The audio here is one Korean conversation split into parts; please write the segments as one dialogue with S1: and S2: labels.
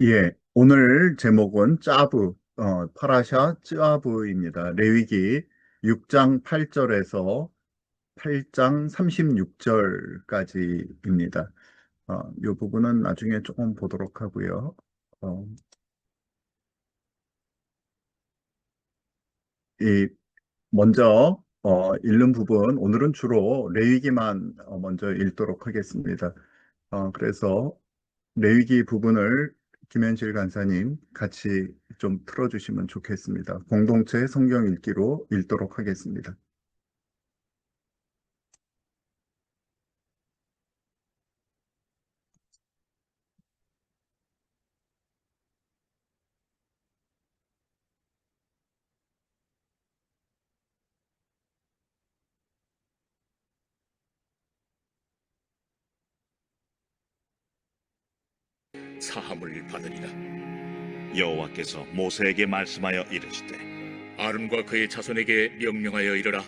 S1: 예, 오늘 제목은 짜부, 파라샤 짜부입니다. 레위기 6장 8절에서 8장 36절까지입니다. 이 부분은 나중에 조금 보도록 하고요. 어, 이 먼저 읽는 부분, 오늘은 주로 레위기만 먼저 읽도록 하겠습니다. 그래서 레위기 부분을 김현실 간사님 같이 좀 틀어주시면 좋겠습니다. 공동체 성경 읽기로 읽도록 하겠습니다.
S2: 사함을 받으리라.
S3: 여호와께서 모세에게 말씀하여 이르시되
S2: 아론과 그의 자손에게 명령하여 이르라.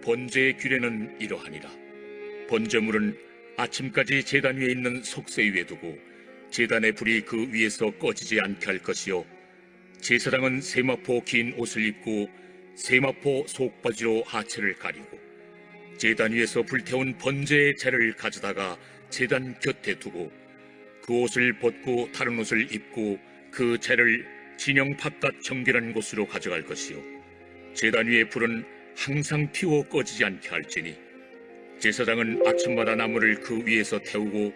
S2: 번제의 규례는 이러하니라. 번제물은 아침까지 제단 위에 있는 속세 위에 두고 제단의 불이 그 위에서 꺼지지 않게 할 것이요, 제사장은 세마포 긴 옷을 입고 세마포 속바지로 하체를 가리고 제단 위에서 불태운 번제의 재를 가져다가 제단 곁에 두고 그 옷을 벗고 다른 옷을 입고 그 재를 진영 바깥 정결한 곳으로 가져갈 것이요, 제단 위의 불은 항상 피워 꺼지지 않게 할지니 제사장은 아침마다 나무를 그 위에서 태우고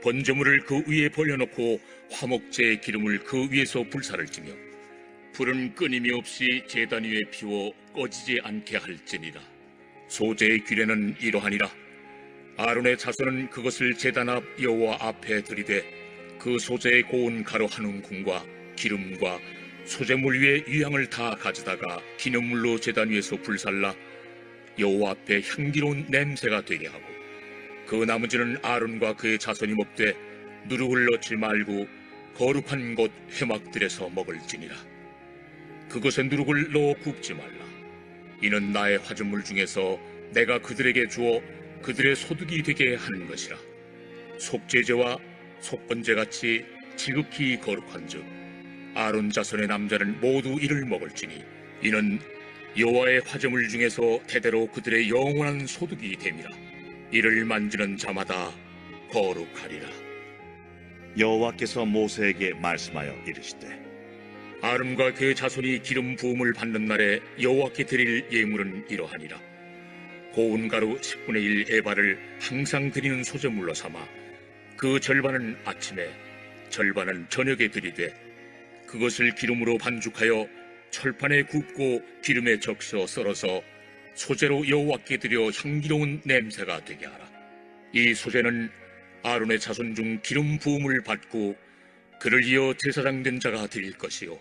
S2: 번제물을 그 위에 벌려놓고 화목제의 기름을 그 위에서 불사를 지며 불은 끊임이 없이 제단 위에 피워 꺼지지 않게 할지니라. 소제의 규례는 이러하니라. 아론의 자손은 그것을 제단 앞 여호와 앞에 들이되 그 소제의 고운 가루 한 움큼과 기름과 소제물 위에 유향을 다 가져다가 기념물로 제단 위에서 불살라 여호와 앞에 향기로운 냄새가 되게 하고, 그 나머지는 아론과 그의 자손이 먹되 누룩을 넣지 말고 거룩한 곳 회막들에서 먹을지니라. 그것에 누룩을 넣어 굽지 말라. 이는 나의 화전물 중에서 내가 그들에게 주어 그들의 소득이 되게 하는 것이라. 속죄제와 속번제같이 지극히 거룩한즉 아론 자손의 남자는 모두 이를 먹을지니 이는 여호와의 화제물 중에서 대대로 그들의 영원한 소득이 됨이라. 이를 만지는 자마다 거룩하리라.
S3: 여호와께서 모세에게 말씀하여 이르시되
S2: 아론과 그의 자손이 기름 부음을 받는 날에 여호와께 드릴 예물은 이러하니라. 고운 가루 10분의 1 에바를 항상 드리는 소제물로 삼아 그 절반은 아침에 절반은 저녁에 드리되 그것을 기름으로 반죽하여 철판에 굽고 기름에 적셔 썰어서 소제로 여호와께 드려 향기로운 냄새가 되게 하라. 이 소제는 아론의 자손 중 기름 부음을 받고 그를 이어 제사장 된 자가 드릴 것이요,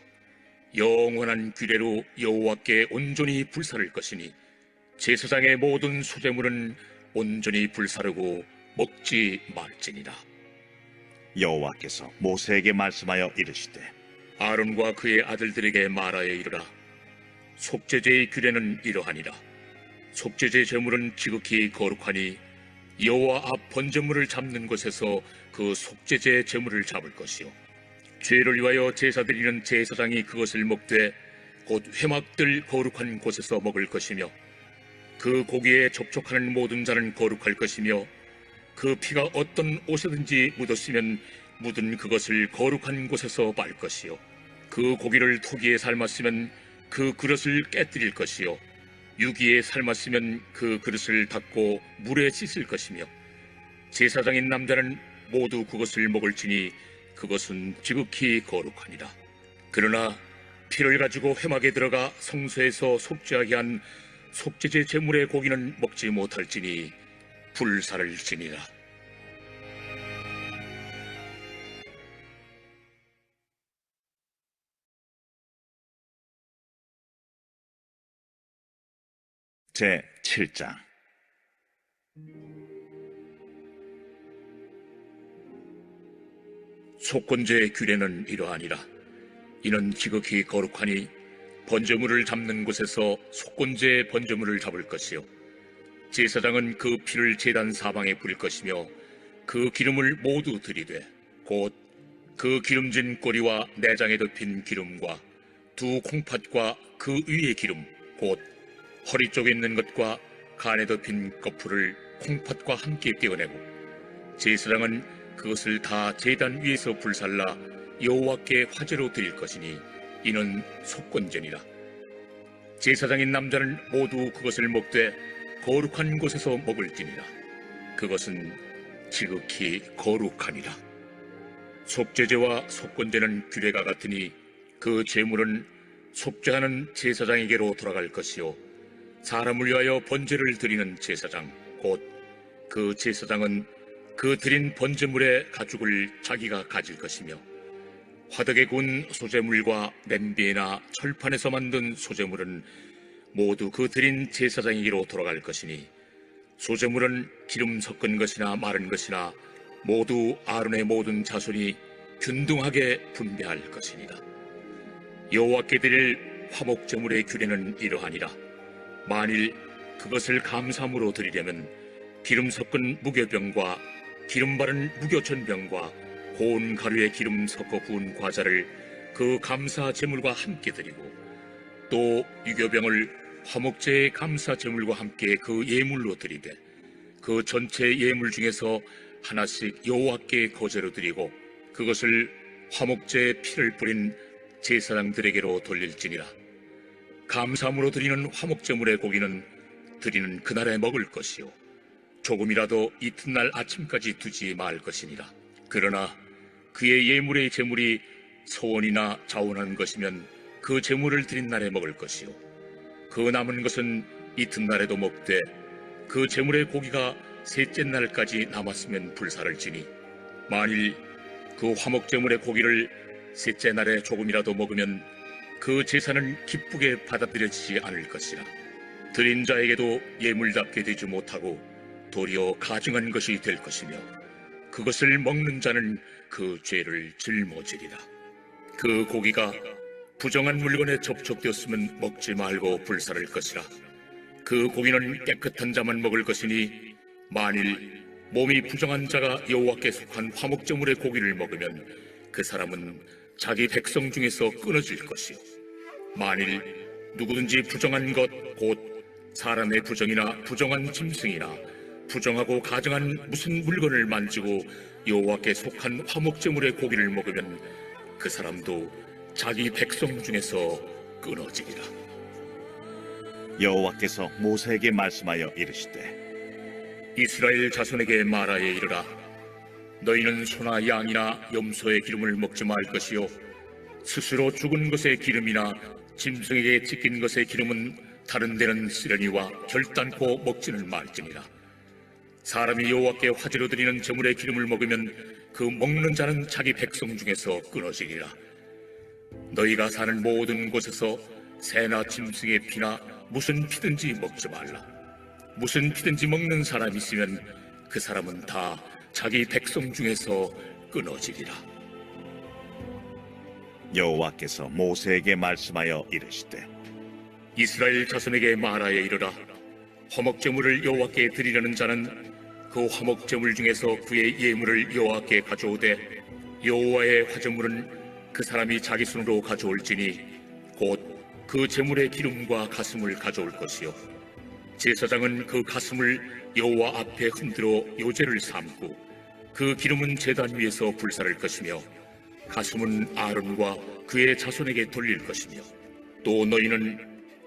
S2: 영원한 규례로 여호와께 온전히 불사를 것이니 제사장의 모든 소제물은 온전히 불사르고 먹지 말지니라.
S3: 여호와께서 모세에게 말씀하여 이르시되
S2: 아론과 그의 아들들에게 말하여 이르라. 속죄제의 규례는 이러하니라. 속죄제 제물은 지극히 거룩하니 여호와 앞 번제물을 잡는 곳에서 그 속죄제 제물을 잡을 것이요, 죄를 위하여 제사 드리는 제사장이 그것을 먹되 곧 회막들 거룩한 곳에서 먹을 것이며 그 고기에 접촉하는 모든 자는 거룩할 것이며 그 피가 어떤 옷에든지 묻었으면 묻은 그것을 거룩한 곳에서 말 것이요, 그 고기를 토기에 삶았으면 그 그릇을 깨뜨릴 것이요, 유기에 삶았으면 그 그릇을 닦고 물에 씻을 것이며 제사장인 남자는 모두 그것을 먹을지니 그것은 지극히 거룩하니라. 그러나 피를 가지고 회막에 들어가 성소에서 속죄하게 한 속죄제 제물의 고기는 먹지 못할지니 불사를지니라.
S3: 제 7장.
S2: 속건제의 규례는 이러하니라. 이는 지극히 거룩하니 번제물을 잡는 곳에서 속건제의 번제물을 잡을 것이요, 제사장은 그 피를 제단 사방에 뿌릴 것이며 그 기름을 모두 들이되 곧 그 기름진 꼬리와 내장에 덮인 기름과 두 콩팥과 그 위의 기름 곧 허리 쪽에 있는 것과 간에 덮인 거풀을 콩팥과 함께 떼어내고 제사장은 그것을 다 제단 위에서 불살라 여호와께 화제로 드릴 것이니 이는 속건제니라. 제사장인 남자는 모두 그것을 먹되 거룩한 곳에서 먹을지니라. 그것은 지극히 거룩하니라. 속죄제와 속건제는 규례가 같으니 그 제물은 속죄하는 제사장에게로 돌아갈 것이요 사람을 위하여 번제를 드리는 제사장 곧 그 제사장은 그 드린 번제물의 가죽을 자기가 가질 것이며 화덕에 구운 소제물과 냄비나 철판에서 만든 소제물은 모두 그 드린 제사장에게로 돌아갈 것이니 소제물은 기름 섞은 것이나 마른 것이나 모두 아론의 모든 자손이 균등하게 분배할 것이니라. 여호와께 드릴 화목제물의 규례는 이러하니라. 만일 그것을 감사함으로 드리려면 기름 섞은 무교병과 기름 바른 무교전병과 고운 가루에 기름 섞어 부은 과자를 그 감사 제물과 함께 드리고 또 유교병을 화목제의 감사 제물과 함께 그 예물로 드리되 그 전체 예물 중에서 하나씩 여호와께 거제로 드리고 그것을 화목제의 피를 뿌린 제사장들에게로 돌릴지니라. 감사함으로 드리는 화목제물의 고기는 드리는 그날에 먹을 것이요 조금이라도 이튿날 아침까지 두지 말 것이니라. 그러나 그의 예물의 제물이 소원이나 자원한 것이면 그 제물을 드린 날에 먹을 것이요 그 남은 것은 이튿날에도 먹되 그 제물의 고기가 셋째 날까지 남았으면 불사를 지니 만일 그 화목제물의 고기를 셋째 날에 조금이라도 먹으면 그 제사는 기쁘게 받아들여지지 않을 것이라. 드린 자에게도 예물답게 되지 못하고 도리어 가증한 것이 될 것이며 그것을 먹는 자는 그 죄를 짊어지리라. 그 고기가 부정한 물건에 접촉되었으면 먹지 말고 불사를 것이라. 그 고기는 깨끗한 자만 먹을 것이니 만일 몸이 부정한 자가 여호와께 속한 화목제물의 고기를 먹으면 그 사람은 자기 백성 중에서 끊어질 것이요 만일 누구든지 부정한 것 곧 사람의 부정이나 부정한 짐승이나 부정하고 가증한 무슨 물건을 만지고 여호와께 속한 화목제물의 고기를 먹으면 그 사람도 자기 백성 중에서 끊어지리라.
S3: 여호와께서 모세에게 말씀하여 이르시되
S2: 이스라엘 자손에게 말하여 이르라. 너희는 소나 양이나 염소의 기름을 먹지 말 것이요 스스로 죽은 것의 기름이나 짐승에게 찢긴 것의 기름은 다른 데는 쓰려니와 결단코 먹지는 말지니라. 사람이 여호와께 화제로 드리는 제물의 기름을 먹으면 그 먹는 자는 자기 백성 중에서 끊어지리라. 너희가 사는 모든 곳에서 새나 짐승의 피나 무슨 피든지 먹지 말라. 무슨 피든지 먹는 사람이 있으면 그 사람은 다 자기 백성 중에서 끊어지리라.
S3: 여호와께서 모세에게 말씀하여 이르시되
S2: 이스라엘 자손에게 말하여 이르라. 화목제물을 여호와께 드리려는 자는 그 화목제물 중에서 그의 예물을 여호와께 가져오되 여호와의 화제물은 그 사람이 자기 손으로 가져올지니 곧 그 제물의 기름과 가슴을 가져올 것이요 제사장은 그 가슴을 여호와 앞에 흔들어 요제를 삼고 그 기름은 제단 위에서 불사를 것이며 가슴은 아론과 그의 자손에게 돌릴 것이며 또 너희는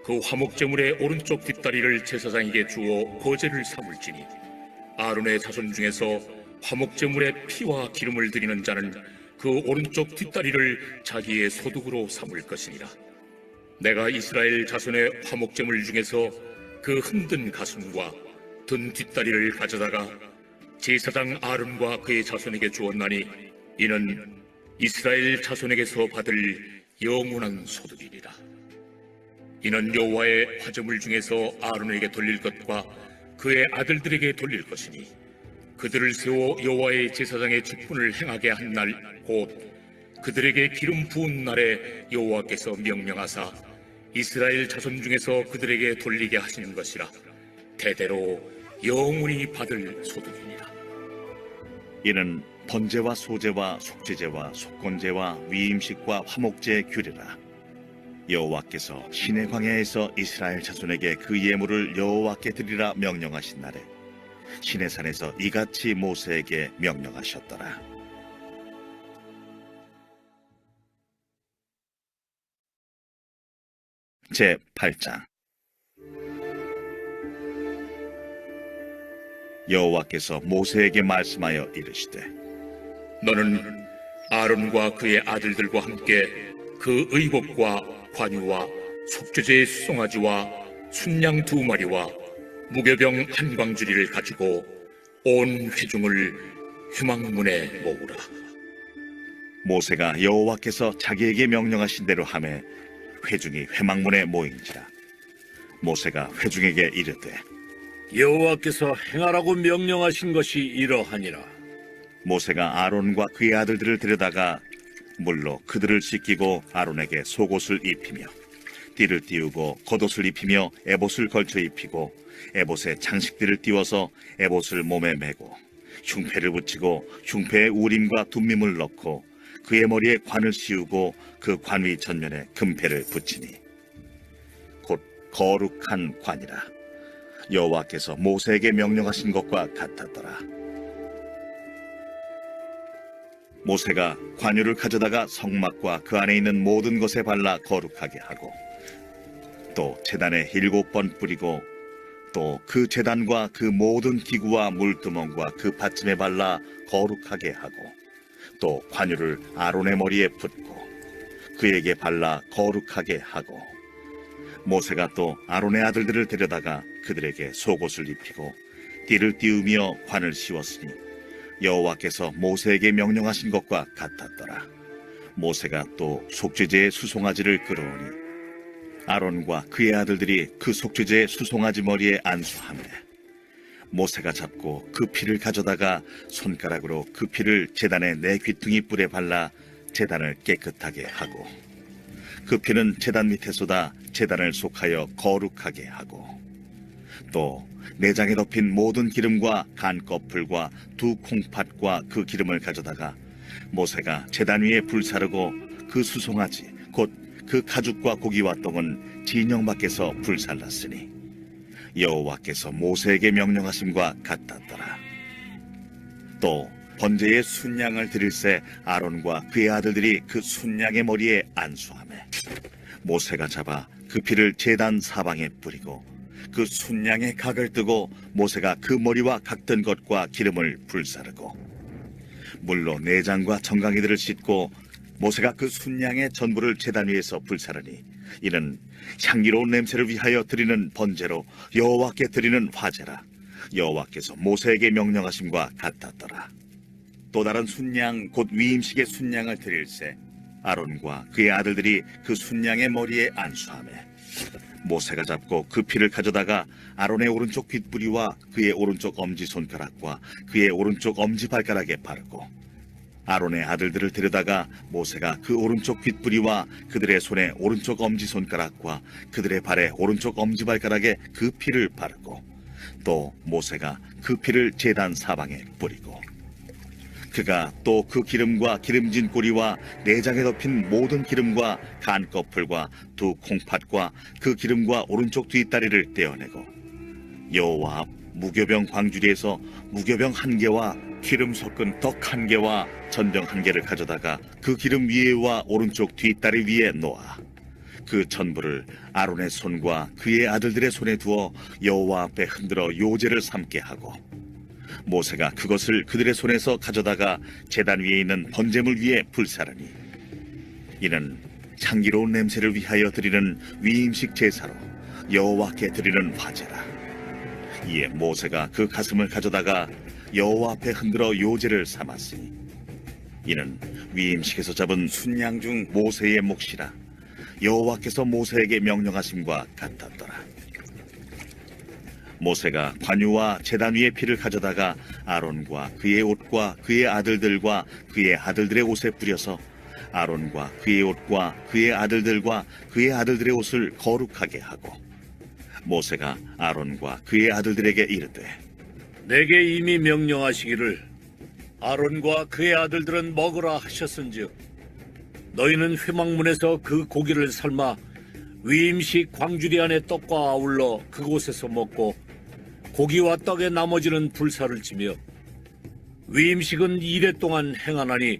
S2: 그 화목제물의 오른쪽 뒷다리를 제사장에게 주어 거제를 삼을지니 아론의 자손 중에서 화목제물의 피와 기름을 드리는 자는 그 오른쪽 뒷다리를 자기의 소득으로 삼을 것이니라. 내가 이스라엘 자손의 화목제물 중에서 그 흔든 가슴과 든 뒷다리를 가져다가 제사장 아론과 그의 자손에게 주었나니 이는 이스라엘 자손에게서 받을 영원한 소득이니라. 이는 여호와의 화제물 중에서 아론에게 돌릴 것과 그의 아들들에게 돌릴 것이니 그들을 세워 여호와의 제사장의 직분을 행하게 한 날 곧 그들에게 기름 부은 날에 여호와께서 명령하사 이스라엘 자손 중에서 그들에게 돌리게 하시는 것이라. 대대로 영원히 받을 소득이니라.
S3: 이는 번제와 소제와 속죄제와 속건제와 위임식과 화목제의 규례라. 여호와께서 시내 광야에서 이스라엘 자손에게 그 예물을 여호와께 드리라 명령하신 날에 시내산에서 이같이 모세에게 명령하셨더라. 제 8장. 여호와께서 모세에게 말씀하여 이르시되
S2: 너는 아론과 그의 아들들과 함께 그 의복과 관유와 속죄제의 수송아지와 순양 2마리와 무교병 한 광주리를 가지고 온 회중을 휴망문에 모으라.
S3: 모세가 여호와께서 자기에게 명령하신 대로 하매 회중이 회막문에 모인지라. 모세가 회중에게 이르되
S4: 여호와께서 행하라고 명령하신 것이 이러하니라.
S3: 모세가 아론과 그의 아들들을 데려다가 물로 그들을 씻기고 아론에게 속옷을 입히며 띠를 띄우고 겉옷을 입히며 에봇을 걸쳐 입히고 에봇에 장식들을 띄워서 에봇을 몸에 메고 흉패를 붙이고 흉패에 우림과 둠밈을 넣고 그의 머리에 관을 씌우고 그 관 위 전면에 금패를 붙이니 곧 거룩한 관이라. 여호와께서 모세에게 명령하신 것과 같았더라. 모세가 관유를 가져다가 성막과 그 안에 있는 모든 것에 발라 거룩하게 하고 또 제단에 7번 뿌리고 또 그 제단과 그 모든 기구와 물두멍과 그 받침에 발라 거룩하게 하고 또 관유를 아론의 머리에 붓고 그에게 발라 거룩하게 하고 모세가 또 아론의 아들들을 데려다가 그들에게 속옷을 입히고 띠를 띄우며 관을 씌웠으니 여호와께서 모세에게 명령하신 것과 같았더라. 모세가 또 속죄제의 수송아지를 끌어오니 아론과 그의 아들들이 그 속죄제의 수송아지 머리에 안수하며 모세가 잡고 그 피를 가져다가 손가락으로 그 피를 제단의 네 귀퉁이 뿔에 발라 제단을 깨끗하게 하고 그 피는 제단 밑에 쏟아 제단을 속하여 거룩하게 하고 또 내장에 덮인 모든 기름과 간꺼풀과 두 콩팥과 그 기름을 가져다가 모세가 제단 위에 불사르고 그 수송아지 곧 그 가죽과 고기와 똥은 진영 밖에서 불살랐으니 여호와께서 모세에게 명령하심과 같았더라. 또 번제의 순양을 드릴새 아론과 그의 아들들이 그 순양의 머리에 안수하며 모세가 잡아 그 피를 제단 사방에 뿌리고 그 순양의 각을 뜨고 모세가 그 머리와 각든 것과 기름을 불사르고 물로 내장과 정강이들을 씻고 모세가 그 순양의 전부를 제단 위에서 불사르니 이는 향기로운 냄새를 위하여 드리는 번제로 여호와께 드리는 화제라. 여호와께서 모세에게 명령하심과 같았더라. 또 다른 순양 곧 위임식의 순양을 드릴새 아론과 그의 아들들이 그 순양의 머리에 안수하며 모세가 잡고 그 피를 가져다가 아론의 오른쪽 귓부리와 그의 오른쪽 엄지손가락과 그의 오른쪽 엄지발가락에 바르고 아론의 아들들을 데려다가 모세가 그 오른쪽 귓부리와 그들의 손에 오른쪽 엄지손가락과 그들의 발에 오른쪽 엄지발가락에 그 피를 바르고 또 모세가 그 피를 제단 사방에 뿌리고 그가 또 그 기름과 기름진 꼬리와 내장에 덮인 모든 기름과 간꺼풀과 두 콩팥과 그 기름과 오른쪽 뒷다리를 떼어내고 여호와 앞 무교병 광주리에서 무교병 1개와 기름 섞은 떡 1개와 전병 1개를 가져다가 그 기름 위에와 오른쪽 뒷다리 위에 놓아 그 전부를 아론의 손과 그의 아들들의 손에 두어 여호와 앞에 흔들어 요제를 삼게 하고 모세가 그것을 그들의 손에서 가져다가 제단 위에 있는 번제물 위에 불사르니 이는 향기로운 냄새를 위하여 드리는 위임식 제사로 여호와께 드리는 화제라. 이에 모세가 그 가슴을 가져다가 여호와 앞에 흔들어 요제를 삼았으니 이는 위임식에서 잡은 순양 중 모세의 몫이라. 여호와께서 모세에게 명령하심과 같았더라. 모세가 관유와 제단 위의 피를 가져다가 아론과 그의 옷과 그의 아들들과 그의 아들들의 옷에 뿌려서 아론과 그의 옷과 그의 아들들과 그의 아들들의 옷을 거룩하게 하고 모세가 아론과 그의 아들들에게 이르되
S4: 내게 이미 명령하시기를 아론과 그의 아들들은 먹으라 하셨은즉 너희는 회막문에서 그 고기를 삶아 위임식 광주리 안에 떡과 아울러 그곳에서 먹고 고기와 떡의 나머지는 불사를 지며 위임식은 2례 동안 행하나니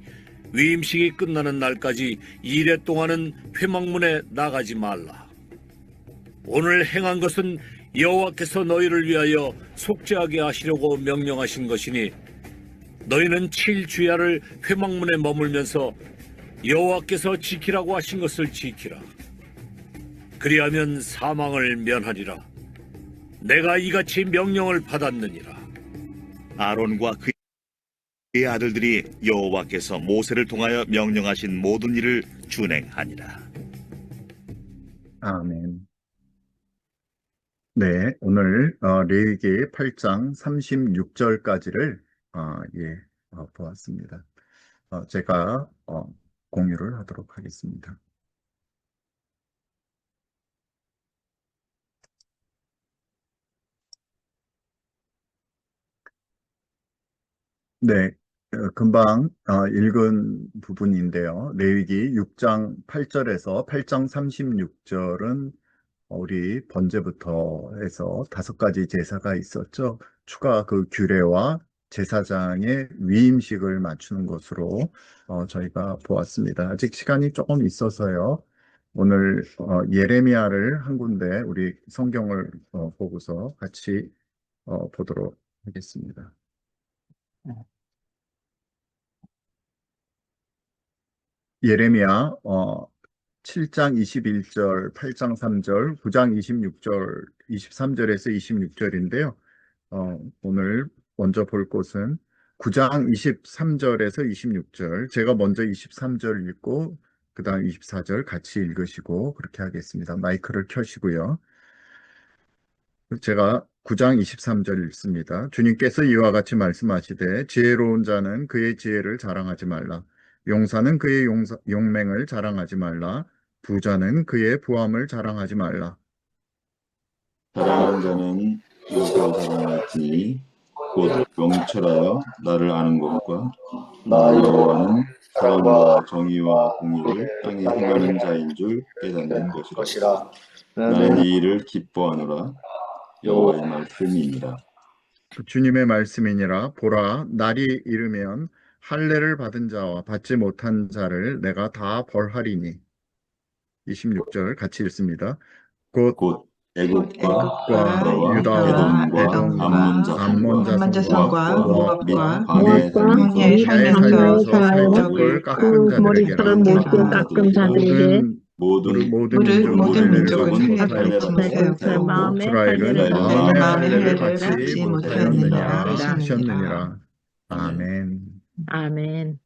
S4: 위임식이 끝나는 날까지 2례 동안은 회막문에 나가지 말라. 오늘 행한 것은 여호와께서 너희를 위하여 속죄하게 하시려고 명령하신 것이니 너희는 7주야를 회막문에 머물면서 여호와께서 지키라고 하신 것을 지키라. 그리하면 사망을 면하리라. 내가 이같이 명령을 받았느니라.
S3: 아론과 그의 아들들이 여호와께서 모세를 통하여 명령하신 모든 일을 준행하니라.
S1: 아멘. 네, 오늘 레위기 8장 36절까지를 보았습니다. 제가 공유를 하도록 하겠습니다. 네, 금방 읽은 부분인데요. 레위기 6장 8절에서 8장 36절은 우리 번제부터 해서 5가지 제사가 있었죠. 추가 그 규례와 제사장의 위임식을 맞추는 것으로 저희가 보았습니다. 아직 시간이 조금 있어서요. 오늘 예레미야를 한 군데 우리 성경을 보고서 같이 보도록 하겠습니다. 예레미야 7장 21절, 8장 3절, 9장 26절, 23절에서 26절인데요. 오늘 먼저 볼 곳은 9장 23절에서 26절. 제가 먼저 23절 읽고 그 다음 24절 같이 읽으시고 그렇게 하겠습니다. 마이크를 켜시고요. 제가 9장 23절 읽습니다. 주님께서 이와 같이 말씀하시되 지혜로운 자는 그의 지혜를 자랑하지 말라. 용사는 그의 용맹을 자랑하지 말라. 부자는 그의 부함을 자랑하지 말라.
S5: 자랑하는 자는 이것을 자랑할지니 곧 명철하여 나를 아는 것과 나 여호와는 사랑과 정의와 공의를 땅에 행하는 자인 줄 깨닫는 것이라. 나는 이 일을 기뻐하노라. 여호와의 말씀이니라.
S1: 주님의 말씀이니라. 보라, 날이 이르면 할례를 받은 자와 받지 못한 자를 내가 다 벌하리니. 26절 같이 읽습니다. 곧
S5: 애굽과
S1: 유다와
S5: 에돔과 암몬 자손과 모압과 광야에 살면서
S1: 살적을 깎은 자들에게라.
S6: 깎은 자들에게
S5: 모든 민족은
S6: 할례를 못하였고
S1: 이스라엘은 마음의 할례를 받지 못하였느니라
S6: 못하였느니라
S1: 하셨느니라. 아멘.
S6: 아멘.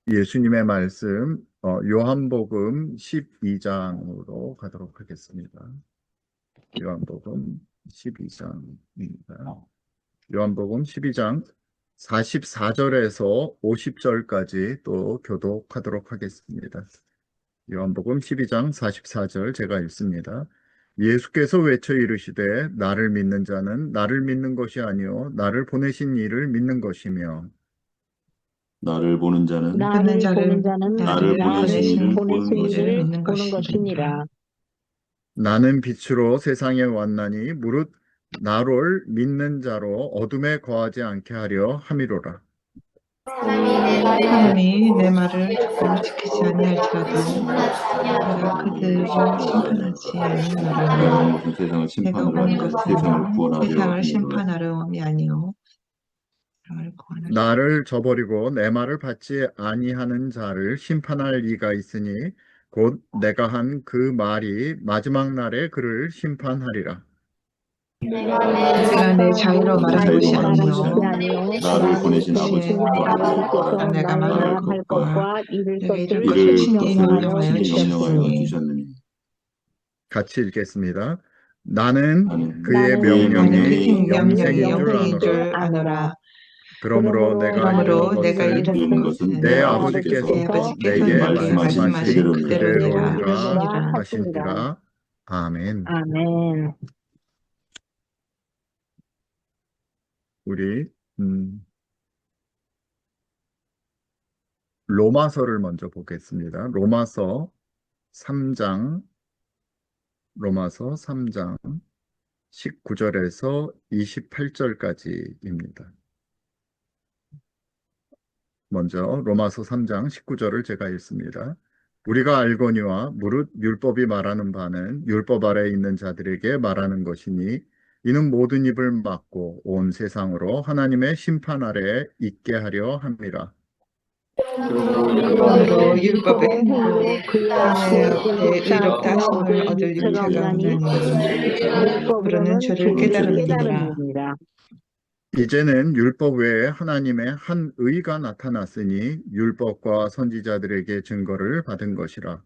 S1: 예수님의 말씀 요한복음 12장으로 가도록 하겠습니다. 요한복음 12장입니다. 요한복음 12장 44절에서 50절까지 또 교독하도록 하겠습니다. 요한복음 12장 44절 제가 읽습니다. 예수께서 외쳐 이르시되 나를 믿는 자는 나를 믿는 것이 아니요 나를 보내신 이를 믿는 것이며
S5: 나를 보는 자는
S6: 나를 보는 자는
S5: 나를 보내신 이를
S6: 보내신 이를
S5: 보는
S6: 보는 것이니라.
S1: 나는 빛으로 세상에 왔나니 무릇 나를 믿는 자로 어둠에 거하지 않게 하려 함이로라.
S7: 사람이 내 말을 듣고 지키지 아니할지라도 내가 그들을 심판하지 아니하노라.
S5: 세상을
S7: 내가 온
S5: 심판하려
S7: 것은 세상을
S5: 구원하려
S7: 심판하려 함이 아니요 사람을 구원하려.
S1: 나를 저버리고 내 말을 받지 아니하는 자를 심판할 이가 있으니 곧 내가 한 그 말이 마지막 날에 그를 심판하리라.
S7: 내가 내 자유로 말한 것이 아니요
S5: 나를 보내신
S6: 아버지께서
S7: 내가
S6: 말할
S7: 말할
S6: 것과 이를
S7: 이를
S6: 것을
S7: 친히
S6: 명령하여
S7: 명령하여
S6: 주셨으니
S5: 주셨느니
S1: 같이 읽겠습니다. 나는
S6: 나는
S1: 그의 명령이 영생인
S7: 영생인
S1: 줄 아노라.
S7: 줄 아노라.
S1: 그러므로 내가
S7: 이룬
S5: 것은
S1: 내 아버지께서 내게 말씀하신 그대로니라
S6: 그대로니라
S1: 하시니라. 아멘.
S6: 아멘.
S1: 우리 로마서를 먼저 보겠습니다. 로마서 3장 19절에서 28절까지입니다. 먼저 로마서 3장 19절을 제가 읽습니다. 우리가 알거니와 무릇 율법이 말하는 바는 율법 아래에 있는 자들에게 말하는 것이니 이는 모든 입을 막고 온 세상으로 하나님의 심판 아래에 있게 하려 함이라.
S7: 그러므로 율법의 행위로
S6: 그의
S7: 의롭다 하심을 얻을 육체가 없나니 율법으로는 죄를 깨달음이니라.
S1: 이제는 율법 외에 하나님의 한 의가 나타났으니 율법과 선지자들에게 증거를 받은 것이라.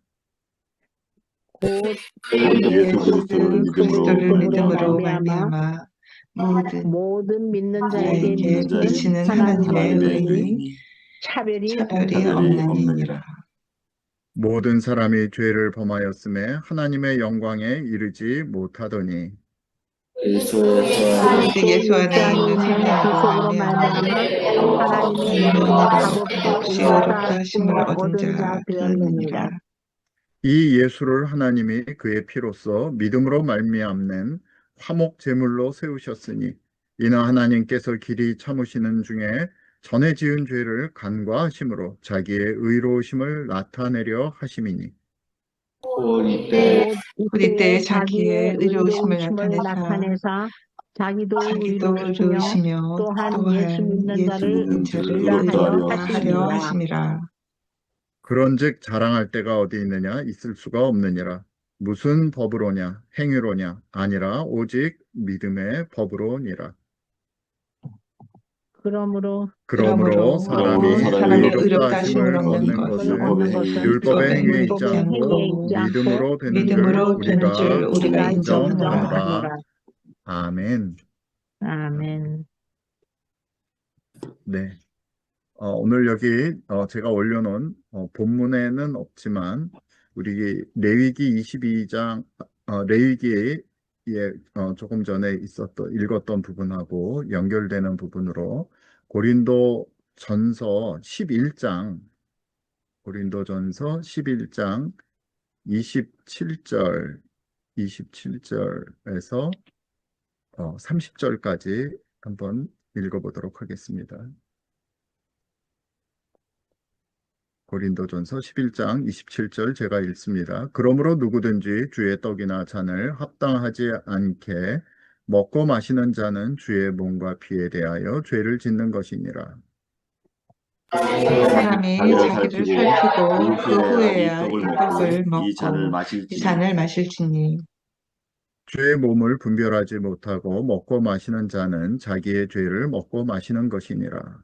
S5: 예수
S7: 그리스도를 믿음으로
S6: 말미암아 모든 믿는 자에게
S7: 자에게 미치는 하나님의 의니
S6: 차별이
S7: 차별이 없나니라.
S1: 모든 사람이 죄를 범하였음에 하나님의 영광에 이르지 못하더니
S7: 오직 예수 안에 있는 생명으로 말미암아
S6: 하나님의
S7: 값없이 의롭다 하심을 얻은 자 되었느니라.
S1: 이 예수를 하나님이 그의 피로써 믿음으로 말미암는 화목 제물로 세우셨으니 이는 하나님께서 길이 참으시는 중에 전에 지은 죄를 간과하심으로 자기의 의로우심을 나타내려 하심이니
S7: 이때 자기의 의로우심을 나타내사
S6: 자기도
S7: 자기도 의로우시며
S6: 또한 예수 믿는 자를
S7: 자를
S6: 의롭다
S7: 하려 하심이라.
S1: 그런즉 자랑할 데가 어디 있느냐 있을 수가 없느니라. 무슨 법으로냐 행위로냐 아니라 오직 믿음의 법으로니라.
S6: 그러므로
S1: 사람이 의롭다 하심을 얻는 것은 율법의 행위에 있지 않고 믿음으로 되는 줄 우리가 인정하노라. 아멘.
S6: 아멘.
S1: 네. 오늘 여기 제가 올려놓은 본문에는 없지만 우리 레위기 22장 레위기에 조금 전에 읽었던 부분하고 연결되는 부분으로 고린도전서 11장 27절에서 30절까지 한번 읽어보도록 하겠습니다. 고린도전서 11장 27절 제가 읽습니다. 그러므로 누구든지 주의 떡이나 잔을 합당하지 않게 먹고 마시는 자는 주의 몸과 피에 대하여 죄를 짓는 것이니라.
S7: 사람이 자기를 살피고 그 후에야 이 떡을 먹고 이 잔을 마실지니
S1: 주의 몸을 분별하지 못하고 먹고 마시는 자는 자기의 죄를 먹고 마시는 것이니라.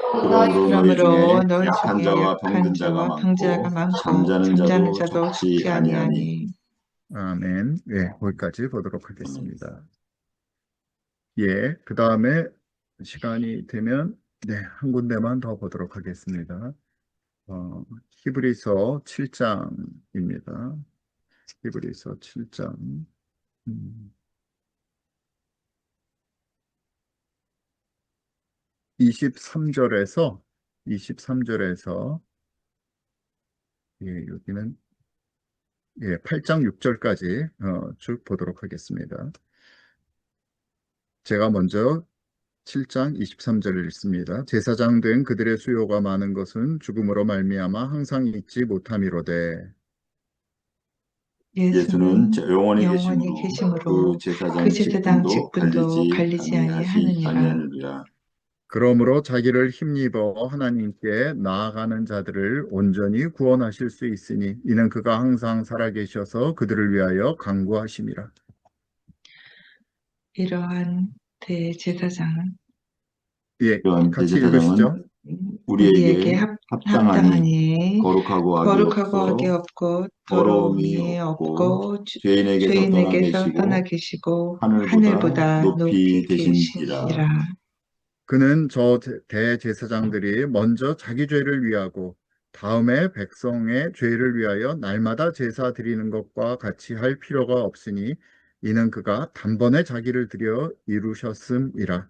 S7: 그러므로 너희 중에 약한 자와 병자가 많고 잠자는 자도 좋지 아니하니.
S1: 아멘. 예, 거기까지 보도록 하겠습니다. 예, 그 다음에 시간이 되면 한 군데만 더 보도록 하겠습니다. 히브리서 7장입니다. 히브리서 7장 23절에서 여기는 8장 6절까지 쭉 보도록 하겠습니다. 제가 먼저 7장 23절을 읽습니다. 제사장 된 그들의 수요가 많은 것은 죽음으로 말미암아 항상 잊지 못함이로되
S5: 예수는 영원히
S7: 계심으로
S5: 그
S7: 그 제사장 직분도 갈리지 아니하느니라.
S1: 그러므로 자기를 힘입어 하나님께 나아가는 자들을 온전히 구원하실 수 있으니 이는 그가 항상 살아계셔서 그들을 위하여 간구하심이라.
S7: 이러한 대제사장은
S1: 같이 읽으시죠.
S5: 우리에게 합당하니
S7: 거룩하고
S5: 악이
S7: 악이 없고 더러움이 없고
S5: 죄인에게서
S7: 떠나 계시고
S5: 하늘보다
S7: 하늘보다 높이
S5: 계시니라.
S7: 계시니라.
S1: 그는 저 대제사장들이 먼저 자기 죄를 위하고 다음에 백성의 죄를 위하여 날마다 제사 드리는 것과 같이 할 필요가 없으니 이는 그가 단번에 자기를 드려 이루셨음이라.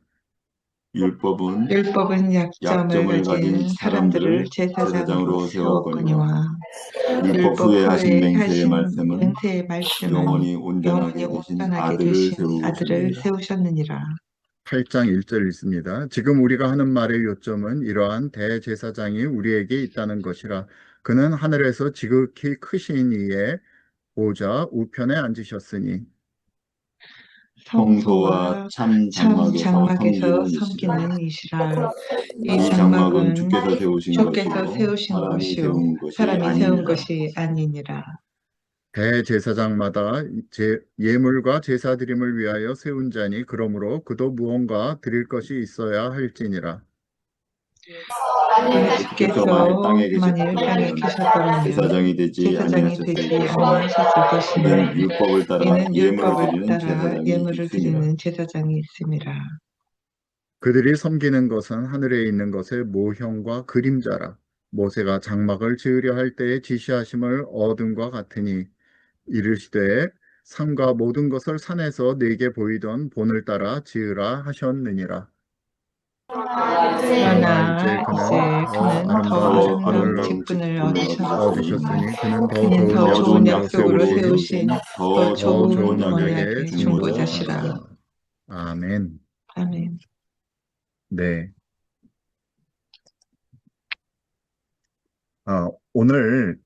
S5: 율법은
S7: 율법은 약점을
S5: 약점을
S7: 가진
S5: 가진
S7: 사람들을
S5: 사람들을
S7: 제사장으로
S5: 제사장으로
S7: 세웠거니와
S5: 세웠거니와 율법
S7: 율법
S5: 후에 하신
S7: 후에
S5: 맹세의
S7: 하신
S5: 말씀은
S7: 맹세의 말씀은
S5: 영원히
S7: 영원히
S5: 온전하게 되신
S7: 온전하게
S5: 아들을
S7: 되신 아들을
S5: 세우셨느니라.
S7: 세우셨느니라.
S1: 8장 1절 있습니다. 지금 우리가 하는 말의 요점은 이러한 대제사장이 우리에게 있다는 것이라. 그는 하늘에서 지극히 크신 이의 보좌 우편에 앉으셨으니.
S5: 성소와
S7: 성소와
S5: 참
S7: 참
S5: 장막에서
S7: 장막에서
S5: 섬기는 이시라.
S7: 섬기는 이시라. 이
S5: 이 장막은
S7: 장막은
S5: 주께서 세우신
S7: 주께서
S5: 것이요
S7: 세우신
S5: 사람이
S7: 것이요
S5: 세운 것이
S7: 사람이 세운
S5: 아니니라.
S7: 것이 아니니라.
S1: 대제사장마다 예물과 제사 드림을 위하여 세운 자니 그러므로 그도 무언가 드릴 것이 있어야 할지니라.
S7: 주께서
S5: 만일 땅에
S7: 땅에
S5: 계셨더라면
S7: 계셨더라면
S5: 제사장이 되지
S7: 제사장이 되지
S5: 아니하셨을 것이요
S7: 아니하셨을 것이며
S5: 이는 율법을 따라
S7: 이는
S5: 예물을
S7: 율법을
S5: 드리는
S7: 따라
S5: 제사장이
S7: 예물을
S5: 있음이라.
S7: 드리는 제사장이 있음이라.
S1: 그들이 섬기는 것은 하늘에 있는 것의 모형과 그림자라. 모세가 장막을 지으려 할 때에 지시하심을 얻음과 같으니 이르시되 산과 모든 것을 산에서 내게 보이던 본을 따라 지으라 하셨느니라. 그러나 이제 그는 더 아름다운 직분을 얻으셨으니 그는 더
S7: 그는
S1: 좋은
S7: 더 좋은
S1: 약속으로
S7: 약속으로
S1: 세우신
S7: 세우신
S5: 더
S7: 더
S1: 더
S7: 좋은
S1: 좋은
S7: 언약의
S1: 언약의
S7: 중보자시라.
S1: 중보자시라. 아멘.
S7: 아멘.
S1: 네. 오늘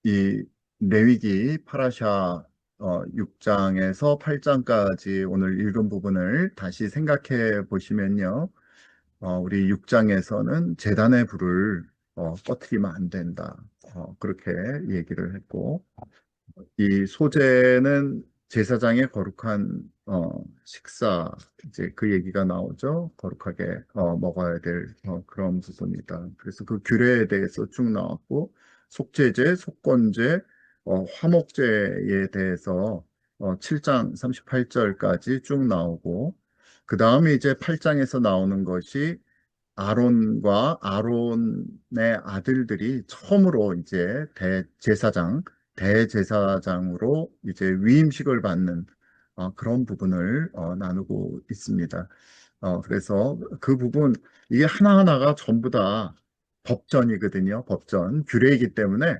S1: 이 레위기 파라샤 6장에서 8장까지 오늘 읽은 부분을 다시 생각해 보시면요. 우리 6장에서는 제단의 불을 꺼트리면 안 된다. 그렇게 얘기를 했고, 이 소재는 제사장의 거룩한 식사, 이제 그 얘기가 나오죠. 거룩하게 먹어야 될 그런 부분이다. 그래서 그 규례에 대해서 쭉 나왔고, 속죄제, 속건제, 화목제에 대해서 7장 38절까지 쭉 나오고, 그 다음에 이제 8장에서 나오는 것이 아론과 아론의 아들들이 처음으로 이제 대제사장으로 이제 위임식을 받는 그런 부분을 나누고 있습니다. 그래서 그 부분, 이게 하나하나가 전부 다 법전이거든요. 법전, 규례이기 때문에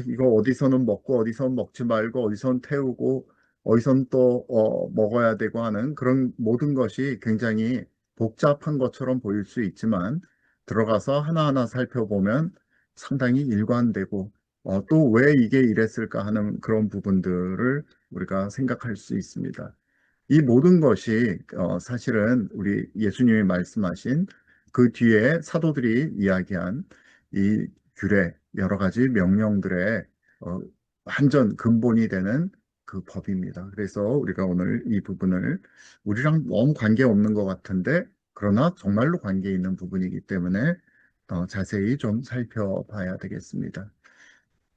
S1: 이거 어디서는 먹고 어디서는 먹지 말고 어디서는 태우고 어디서는 또 먹어야 되고 하는 그런 모든 것이 굉장히 복잡한 것처럼 보일 수 있지만 들어가서 하나하나 살펴보면 상당히 일관되고 또 왜 이게 이랬을까 하는 그런 부분들을 우리가 생각할 수 있습니다. 이 모든 것이 사실은 우리 예수님이 말씀하신 그 뒤에 사도들이 이야기한 이 규례, 여러 가지 명령들의 완전 근본이 되는 그 법입니다. 그래서 우리가 오늘 이 부분을 우리랑 너무 관계없는 것 같은데 그러나 정말로 관계 있는 부분이기 때문에 자세히 좀 살펴봐야 되겠습니다.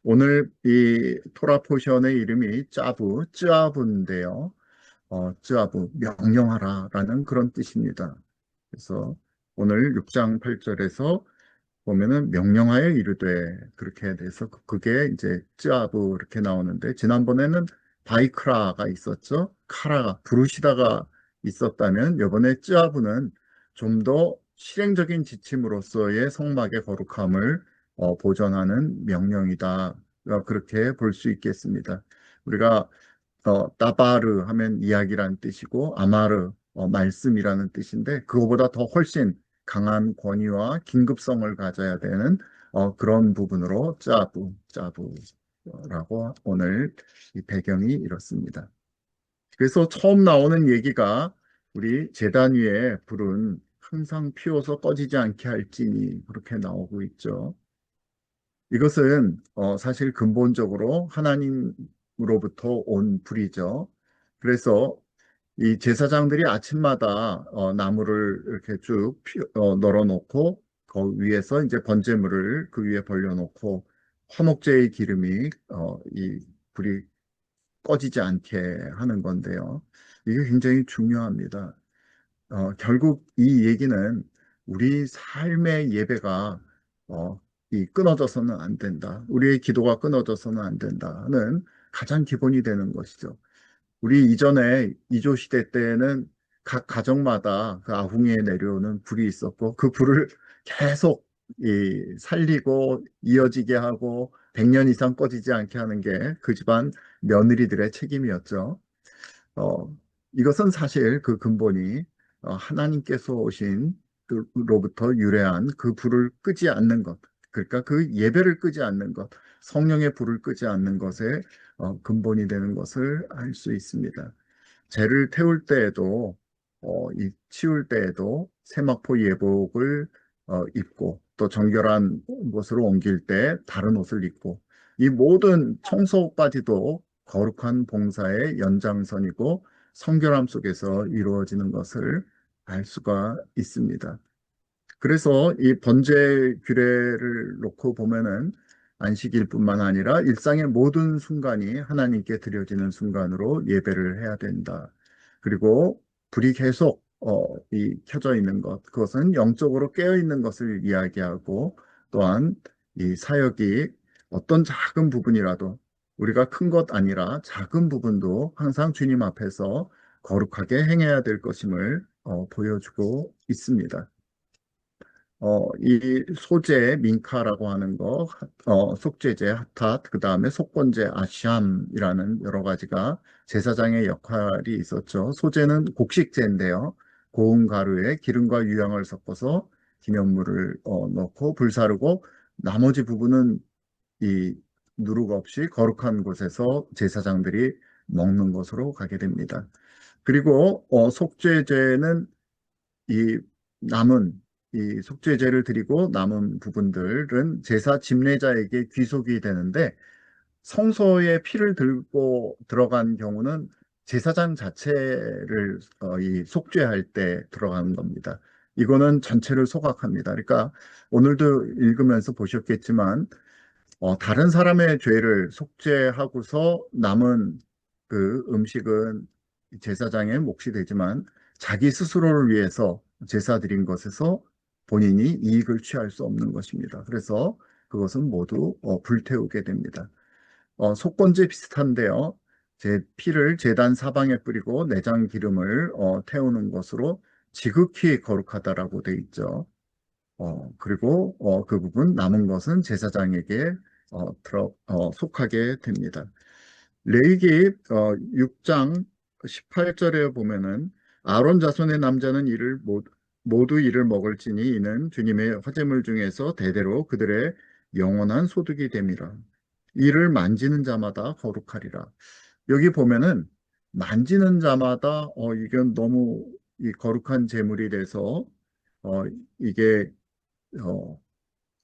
S1: 오늘 이 토라 포션의 이름이 쯔아부인데요. 쯔아부, 명령하라라는 그런 뜻입니다. 그래서 오늘 6장 8절에서 보면은 명령하여 이르되 그렇게 돼서 그게 이제 쯔아부 이렇게 나오는데 지난번에는 바이크라가 있었죠. 카라가 부르시다가 있었다면 이번에 쯔아부는 좀 더 실행적인 지침으로서의 성막의 거룩함을 보존하는 명령이다. 그렇게 볼 수 있겠습니다. 우리가 따바르 하면 이야기란 뜻이고 아마르 말씀이라는 뜻인데 그거보다 더 훨씬 강한 권위와 긴급성을 가져야 되는 그런 부분으로 짜부라고 오늘 이 배경이 이렇습니다. 그래서 처음 나오는 얘기가 우리 제단 위에 불은 항상 피워서 꺼지지 않게 할지니 그렇게 나오고 있죠. 이것은 사실 근본적으로 하나님으로부터 온 불이죠. 그래서 이 제사장들이 아침마다 나무를 이렇게 쭉 널어놓고 그 위에서 이제 번제물을 그 위에 벌려놓고 화목제의 기름이 이 불이 꺼지지 않게 하는 건데요. 이게 굉장히 중요합니다. 결국 이 얘기는 우리 삶의 예배가 이 끊어져서는 안 된다. 우리의 기도가 끊어져서는 안 된다는 가장 기본이 되는 것이죠. 우리 이전에 이조 시대 때는 각 가정마다 그 아궁이에 내려오는 불이 있었고 그 불을 계속 살리고 이어지게 하고 100년 이상 꺼지지 않게 하는 게 그 집안 며느리들의 책임이었죠. 이것은 사실 그 근본이 하나님께서 오신 그로부터 유래한 그 불을 끄지 않는 것, 그러니까 그 예배를 끄지 않는 것, 성령의 불을 끄지 않는 것의 근본이 되는 것을 알 수 있습니다. 재를 태울 때에도 이 치울 때에도 세마포 예복을 입고 또 정결한 곳으로 옮길 때 다른 옷을 입고 이 모든 청소까지도 거룩한 봉사의 연장선이고 성결함 속에서 이루어지는 것을 알 수가 있습니다. 그래서 이 번제 규례를 놓고 보면은 안식일뿐만 아니라 일상의 모든 순간이 하나님께 드려지는 순간으로 예배를 해야 된다. 그리고 불이 계속 켜져 있는 것, 그것은 영적으로 깨어 있는 것을 이야기하고 또한 이 사역이 어떤 작은 부분이라도 우리가 큰 것 아니라 작은 부분도 항상 주님 앞에서 거룩하게 행해야 될 것임을 보여주고 있습니다. 이 소제 민카라고 하는 거, 속죄제 하탓, 그 다음에 속건제 아샴이라는 여러 가지가 제사장의 역할이 있었죠. 소제는 곡식제인데요. 고운 가루에 기름과 유향을 섞어서 기념물을 넣고 불사르고 나머지 부분은 이 누룩 없이 거룩한 곳에서 제사장들이 먹는 것으로 가게 됩니다. 그리고 속죄제는 이 남은 이 속죄제를 드리고 남은 부분들은 제사 집례자에게 귀속이 되는데 성소에 피를 들고 들어간 경우는 제사장 자체를 이 속죄할 때 들어가는 겁니다. 이거는 전체를 소각합니다. 그러니까 오늘도 읽으면서 보셨겠지만 다른 사람의 죄를 속죄하고서 남은 그 음식은 제사장의 몫이 되지만 자기 스스로를 위해서 제사 드린 것에서 본인이 이익을 취할 수 없는 것입니다. 그래서 그것은 모두 불태우게 됩니다. 속건제 비슷한데요. 제 피를 제단 사방에 뿌리고 내장 기름을 태우는 것으로 지극히 거룩하다라고 돼 있죠. 그리고 그 부분 남은 것은 제사장에게 속하게 됩니다. 레위기 6장 18절에 보면은 아론 자손의 남자는 이를 모두 이를 먹을지니 이는 주님의 화제물 중에서 대대로 그들의 영원한 소득이 됨이라. 이를 만지는 자마다 거룩하리라. 여기 보면은 만지는 자마다 이건 너무 이 거룩한 제물이 돼서 이게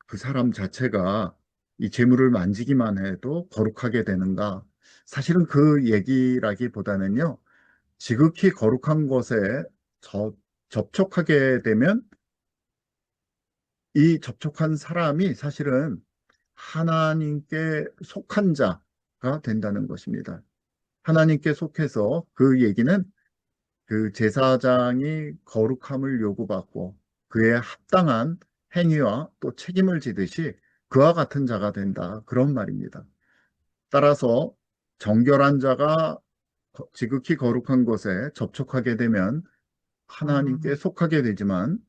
S1: 그 사람 자체가 이 재물을 만지기만 해도 거룩하게 되는가? 사실은 그 얘기라기보다는요, 지극히 거룩한 것에 접촉하게 되면 이 접촉한 사람이 사실은 하나님께 속한 자가 된다는 것입니다. 하나님께 속해서 그 얘기는 그 제사장이 거룩함을 요구받고 그에 합당한 행위와 또 책임을 지듯이 그와 같은 자가 된다. 그런 말입니다. 따라서 정결한 자가 지극히 거룩한 곳에 접촉하게 되면 하나님께 속하게 되지만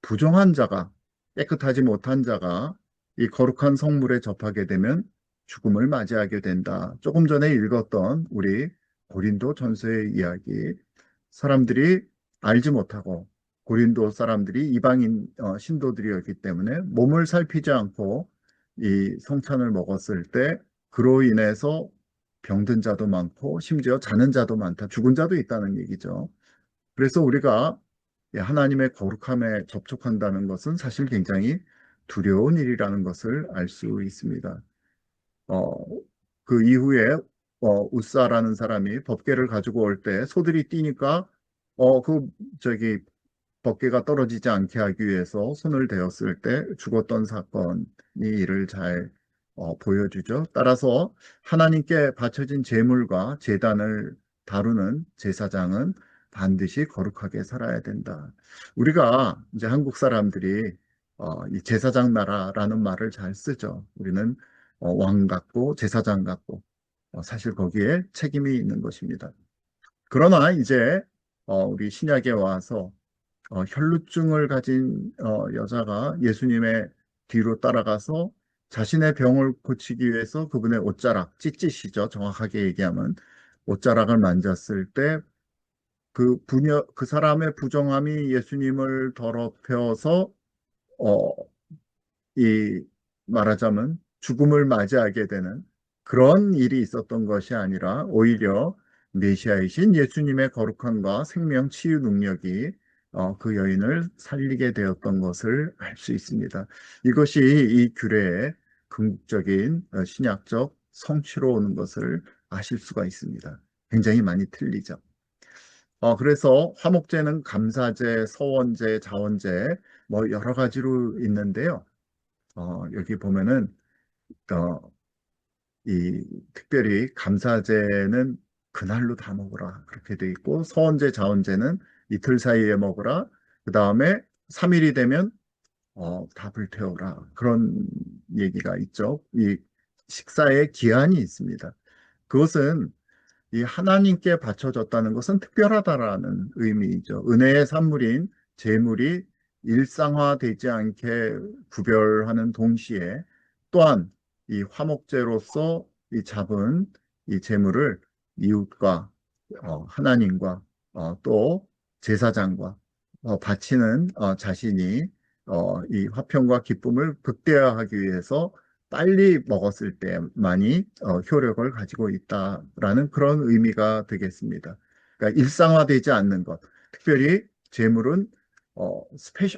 S1: 부정한 자가 깨끗하지 못한 자가 이 거룩한 성물에 접하게 되면 죽음을 맞이하게 된다. 조금 전에 읽었던 우리 고린도 전서의 이야기 사람들이 알지 못하고 고린도 사람들이 이방인 신도들이었기 때문에 몸을 살피지 않고 이 성찬을 먹었을 때 그로 인해서 병든 자도 많고 심지어 자는 자도 많다. 죽은 자도 있다는 얘기죠. 그래서 우리가 하나님의 거룩함에 접촉한다는 것은 사실 굉장히 두려운 일이라는 것을 알 수 있습니다. 그 이후에 우사라는 사람이 법궤를 가지고 올 때 소들이 뛰니까 저기 법궤가 떨어지지 않게 하기 위해서 손을 대었을 때 죽었던 사건이 이를 잘 보여주죠. 따라서 하나님께 바쳐진 제물과 제단을 다루는 제사장은 반드시 거룩하게 살아야 된다. 우리가 이제 한국 사람들이 이 제사장 나라라는 말을 잘 쓰죠. 우리는 왕 같고 제사장 같고 사실 거기에 책임이 있는 것입니다. 그러나 이제 우리 신약에 와서 혈루증을 가진 여자가 예수님의 뒤로 따라가서 자신의 병을 고치기 위해서 그분의 옷자락, 찢찢이죠. 정확하게 얘기하면 옷자락을 만졌을 때 그 사람의 부정함이 예수님을 더럽혀서 어, 이 말하자면 죽음을 맞이하게 되는 그런 일이 있었던 것이 아니라 오히려 메시아이신 예수님의 거룩함과 생명 치유 능력이 그 여인을 살리게 되었던 것을 알 수 있습니다. 이것이 이 규례의 궁극적인 신약적 성취로 오는 것을 아실 수가 있습니다. 굉장히 많이 틀리죠. 그래서 화목제는 감사제, 서원제, 자원제 뭐 여러 가지로 있는데요. 여기 보면은 어, 이 특별히 감사제는 그날로 다 먹으라 그렇게 돼 있고 서원제, 자원제는 이틀 사이에 먹으라. 그 다음에 3일이 되면 다 불태워라 그런 얘기가 있죠. 이 식사의 기한이 있습니다. 그것은 이 하나님께 바쳐졌다는 것은 특별하다라는 의미이죠. 은혜의 산물인 제물이 일상화되지 않게 구별하는 동시에 또한 이 화목제로서 이 잡은 이 제물을 이웃과 하나님과 또 제사장과 바치는 자신이 이 화평과 기쁨을 극대화하기 위해서 빨리 먹었을 때만이 효력을 가지고 있다라는 그런 의미가 되겠습니다. 그러니까 일상화되지 않는 것, 특별히 재물은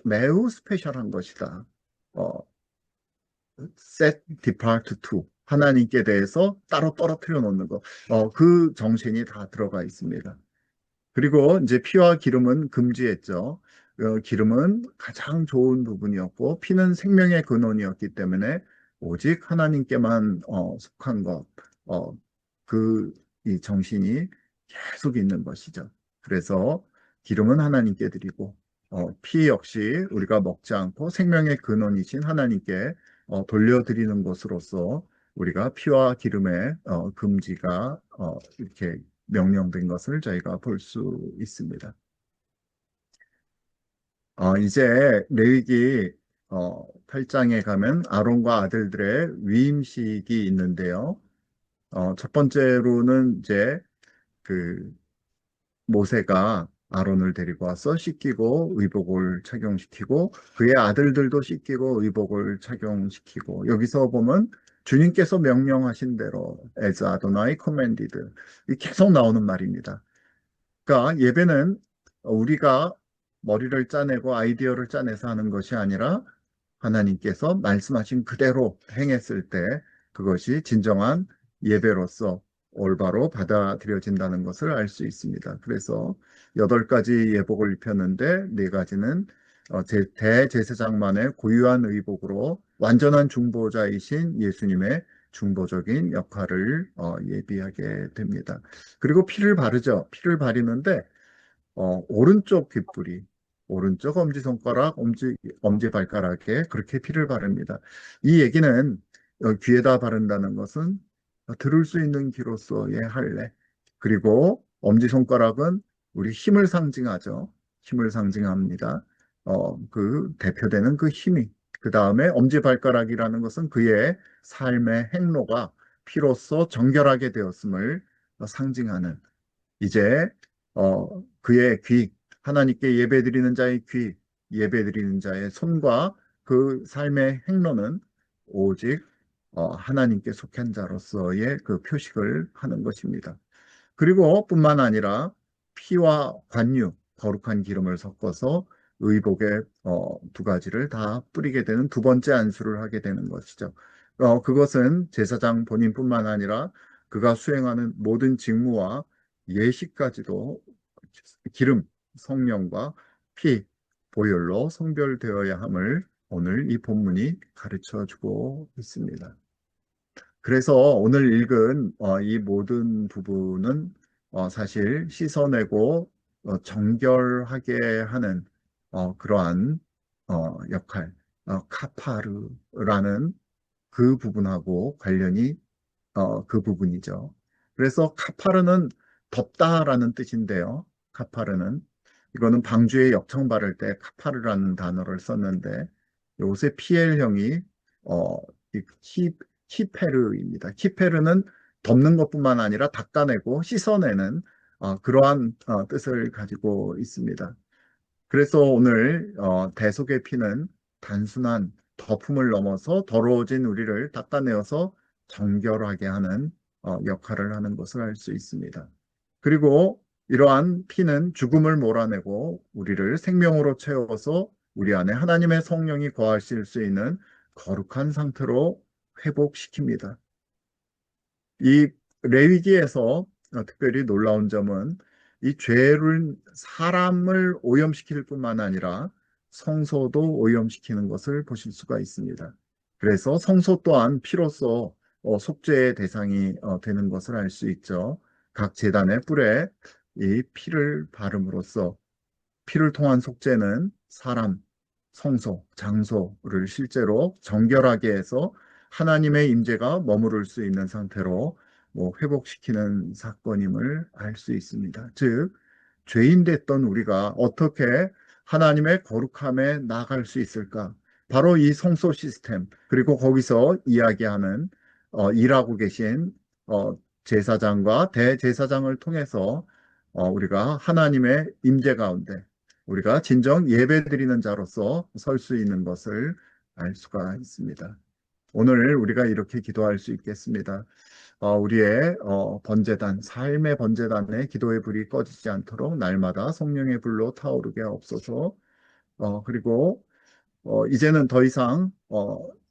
S1: 매우 스페셜한 것이다. set depart to 하나님께 대해서 따로 떨어뜨려 놓는 것, 그 정신이 다 들어가 있습니다. 그리고 이제 피와 기름은 금지했죠. 기름은 가장 좋은 부분이었고 피는 생명의 근원이었기 때문에 오직 하나님께만 속한 것, 이 정신이 계속 있는 것이죠. 그래서 기름은 하나님께 드리고 피 역시 우리가 먹지 않고 생명의 근원이신 하나님께 돌려드리는 것으로서 우리가 피와 기름의 금지가 이렇게 명령된 것을 저희가 볼 수 있습니다. 이제 레위기 8장에 가면 아론과 아들들의 위임식이 있는데요. 첫 번째로는 이제 그 모세가 아론을 데리고 와서 씻기고 의복을 착용시키고 그의 아들들도 씻기고 의복을 착용시키고 여기서 보면 주님께서 명령하신 대로 as Adonai commanded 계속 나오는 말입니다. 그러니까 예배는 우리가 머리를 짜내고 아이디어를 짜내서 하는 것이 아니라 하나님께서 말씀하신 그대로 행했을 때 그것이 진정한 예배로서 올바로 받아들여진다는 것을 알 수 있습니다. 그래서 8가지 예복을 입혔는데 4가지는 대제사장만의 고유한 의복으로 완전한 중보자이신 예수님의 중보적인 역할을 예비하게 됩니다. 그리고 피를 바르죠. 피를 바르는데 오른쪽 귓불이 오른쪽 엄지손가락, 엄지발가락에 그렇게 피를 바릅니다. 이 얘기는 귀에다 바른다는 것은 들을 수 있는 귀로서의 할례. 그리고 엄지손가락은 우리 힘을 상징하죠. 힘을 상징합니다. 그 대표되는 그 힘이. 그 다음에 엄지발가락이라는 것은 그의 삶의 행로가 피로써 정결하게 되었음을 상징하는 이제 그의 귀, 하나님께 예배드리는 자의 귀, 예배드리는 자의 손과 그 삶의 행로는 오직 하나님께 속한 자로서의 그 표식을 하는 것입니다. 그리고 뿐만 아니라 피와 관유, 거룩한 기름을 섞어서 의복에 2가지를 다 뿌리게 되는 두 번째 안수를 하게 되는 것이죠. 그것은 제사장 본인뿐만 아니라 그가 수행하는 모든 직무와 예식까지도 기름, 성령과 피, 보혈로 성별되어야 함을 오늘 이 본문이 가르쳐 주고 있습니다. 그래서 오늘 읽은 이 모든 부분은 사실 씻어내고 정결하게 하는 그러한 역할, 카파르라는 그 부분하고 관련이 그 부분이죠. 그래서 카파르는 덮다라는 뜻인데요. 카파르는. 이거는 방주에 역청 바를 때 카파르라는 단어를 썼는데 요새 PL형이 이 키페르입니다. 키페르는 덮는 것뿐만 아니라 닦아내고 씻어내는 그러한 뜻을 가지고 있습니다. 그래서 오늘 대속의 피는 단순한 덮음을 넘어서 더러워진 우리를 닦아내어서 정결하게 하는 역할을 하는 것을 알 수 있습니다. 그리고 이러한 피는 죽음을 몰아내고 우리를 생명으로 채워서 우리 안에 하나님의 성령이 거하실 수 있는 거룩한 상태로 회복시킵니다. 이 레위기에서 특별히 놀라운 점은 이 죄를 사람을 오염시킬 뿐만 아니라 성소도 오염시키는 것을 보실 수가 있습니다. 그래서 성소 또한 피로써 속죄의 대상이 되는 것을 알 수 있죠. 각 제단의 뿔에 이 피를 바름으로써 피를 통한 속죄는 사람, 성소, 장소를 실제로 정결하게 해서 하나님의 임재가 머무를 수 있는 상태로 회복시키는 사건임을 알 수 있습니다. 즉, 죄인 됐던 우리가 어떻게 하나님의 거룩함에 나아갈 수 있을까? 바로 이 성소 시스템, 그리고 거기서 이야기하는 일하고 계신 제사장과 대제사장을 통해서 우리가 하나님의 임재 가운데 우리가 진정 예배드리는 자로서 설 수 있는 것을 알 수가 있습니다. 오늘 우리가 이렇게 기도할 수 있겠습니다. 우리의 번제단, 삶의 번제단에 기도의 불이 꺼지지 않도록 날마다 성령의 불로 타오르게 하옵소서. 그리고 이제는 더 이상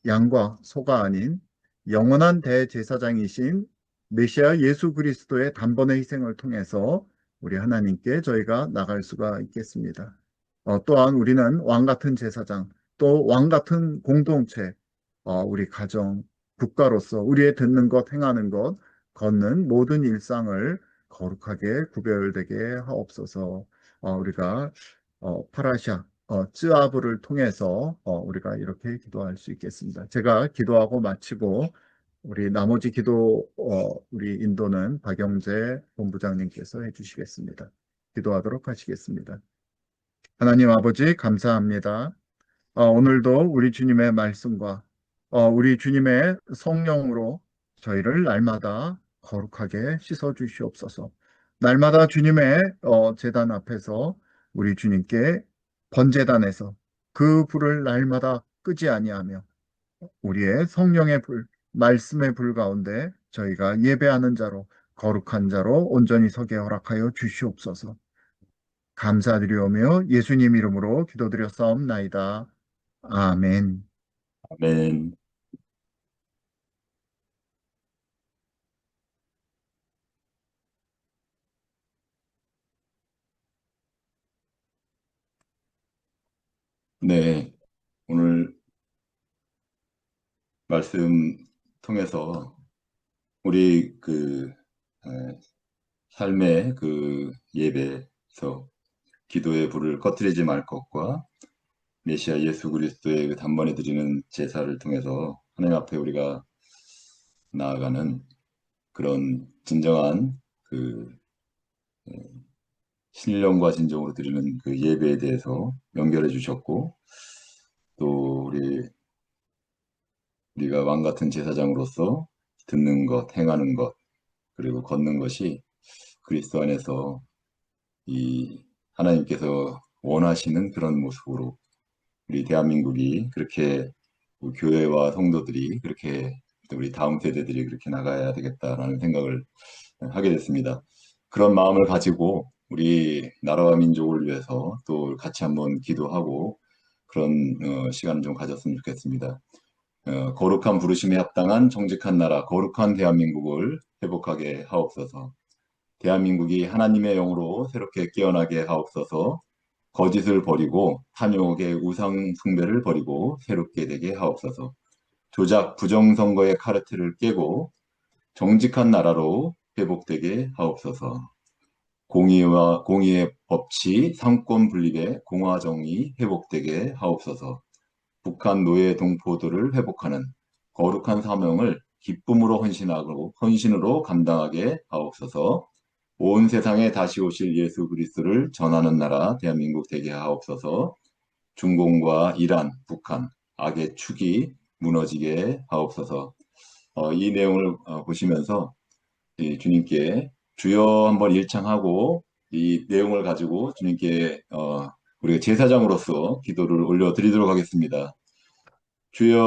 S1: 양과 소가 아닌 영원한 대제사장이신 메시아 예수 그리스도의 단번의 희생을 통해서 우리 하나님께 저희가 나갈 수가 있겠습니다. 또한 우리는 왕 같은 제사장, 또 왕 같은 공동체, 우리 가정, 국가로서 우리의 듣는 것, 행하는 것, 걷는 모든 일상을 거룩하게 구별되게 하옵소서. 우리가 파라샤, 쯔아브를 통해서 우리가 이렇게 기도할 수 있겠습니다. 제가 기도하고 마치고 우리 나머지 기도 우리 인도는 박영재 본부장님께서 해주시겠습니다. 기도하도록 하시겠습니다. 하나님 아버지 감사합니다. 오늘도 우리 주님의 말씀과 우리 주님의 성령으로 저희를 날마다 거룩하게 씻어 주시옵소서. 날마다 주님의 제단 앞에서 우리 주님께 번제단에서 그 불을 날마다 끄지 아니하며 우리의 성령의 불, 말씀의 불 가운데 저희가 예배하는 자로 거룩한 자로 온전히 서게 허락하여 주시옵소서. 감사드리오며 예수님 이름으로 기도드렸사옵나이다. 아멘.
S5: 아멘. 네, 오늘 말씀 통해서 우리 삶의 예배에서 기도의 불을 꺼뜨리지 말 것과 메시아 예수 그리스도의 그 단번에 드리는 제사를 통해서 하나님 앞에 우리가 나아가는 그런 진정한 신령과 진정으로 드리는 그 예배에 대해서 연결해 주셨고, 또 우리가 왕 같은 제사장으로서 듣는 것, 행하는 것, 그리고 걷는 것이 그리스도 안에서 이 하나님께서 원하시는 그런 모습으로 우리 대한민국이 그렇게 교회와 성도들이 그렇게 또 우리 다음 세대들이 그렇게 나가야 되겠다라는 생각을 하게 됐습니다. 그런 마음을 가지고 우리 나라와 민족을 위해서 또 같이 한번 기도하고 그런 시간을 좀 가졌으면 좋겠습니다. 거룩한 부르심에 합당한 정직한 나라, 거룩한 대한민국을 회복하게 하옵소서. 대한민국이 하나님의 영으로 새롭게 깨어나게 하옵소서. 거짓을 버리고 탐욕의 우상 숭배를 버리고 새롭게 되게 하옵소서. 조작, 부정선거의 카르텔을 깨고 정직한 나라로 회복되게 하옵소서. 공의의 법치, 상권 분립의 공화정의 회복되게 하옵소서. 북한 노예 동포들을 회복하는 거룩한 사명을 기쁨으로 헌신으로 감당하게 하옵소서. 온 세상에 다시 오실 예수 그리스도를 전하는 나라 대한민국 되게 하옵소서. 중공과 이란, 북한, 악의 축이 무너지게 하옵소서. 이 내용을 보시면서 이 주님께 주여 한번 일창하고 이 내용을 가지고 주님께 우리가 제사장으로서 기도를 올려드리도록 하겠습니다. 주여